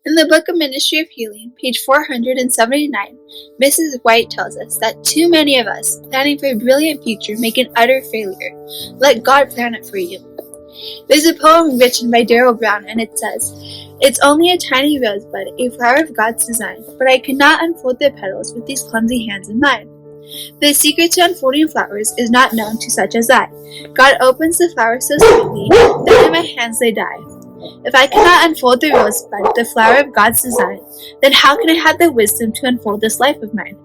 In the book of Ministry of Healing, page 479, Mrs. White tells us that too many of us, planning for a brilliant future, make an utter failure. Let God plan it for you. There's a poem written by Darrell Brown, and it says, "It's only a tiny rosebud, a flower of God's design, but I cannot unfold the petals with these clumsy hands of mine. The secret to unfolding flowers is not known to such as I. God opens the flower so sweetly that in my hands they die. If I cannot unfold the rosebud, the flower of God's design, then how can I have the wisdom to unfold this life of mine?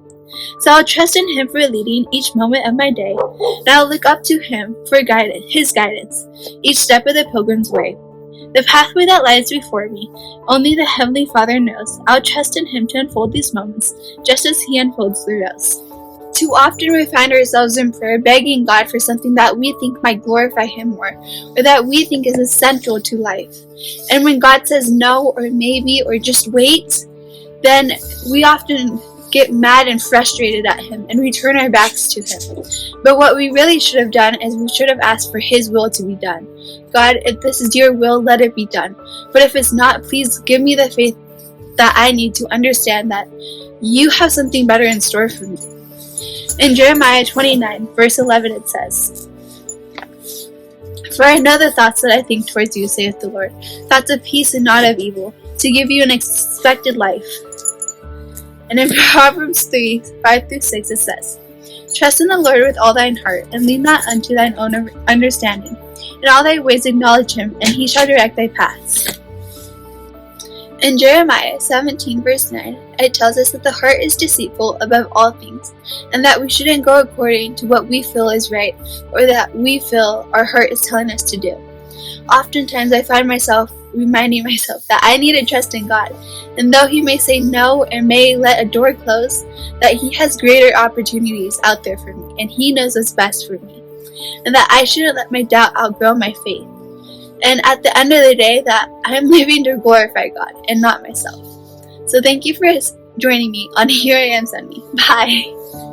So I'll trust in Him for leading each moment of my day, and I'll look up to Him for His guidance, each step of the pilgrim's way. The pathway that lies before me, only the Heavenly Father knows. I'll trust in Him to unfold these moments, just as He unfolds the rose." Too often we find ourselves in prayer begging God for something that we think might glorify Him more, or that we think is essential to life. And when God says no, or maybe, or just wait, then we often get mad and frustrated at Him, and we turn our backs to Him. But what we really should have done is we should have asked for His will to be done. God, if this is your will, let it be done. But if it's not, please give me the faith that I need to understand that you have something better in store for me. In Jeremiah 29, verse 11, it says, "For I know the thoughts that I think towards you, saith the Lord, thoughts of peace and not of evil, to give you an expected life." And in Proverbs 3, 5-6, it says, "Trust in the Lord with all thine heart, and lean not unto thine own understanding. In all thy ways acknowledge Him, and He shall direct thy paths." In Jeremiah 17, verse 9, it tells us that the heart is deceitful above all things, and that we shouldn't go according to what we feel is right, or that we feel our heart is telling us to do. Oftentimes I find myself reminding myself that I need to trust in God, and though He may say no and may let a door close, that He has greater opportunities out there for me, and He knows what's best for me, and that I shouldn't let my doubt outgrow my faith. And at the end of the day, that I'm living to glorify God and not myself. So thank you for joining me on Here I Am Sunday. Bye.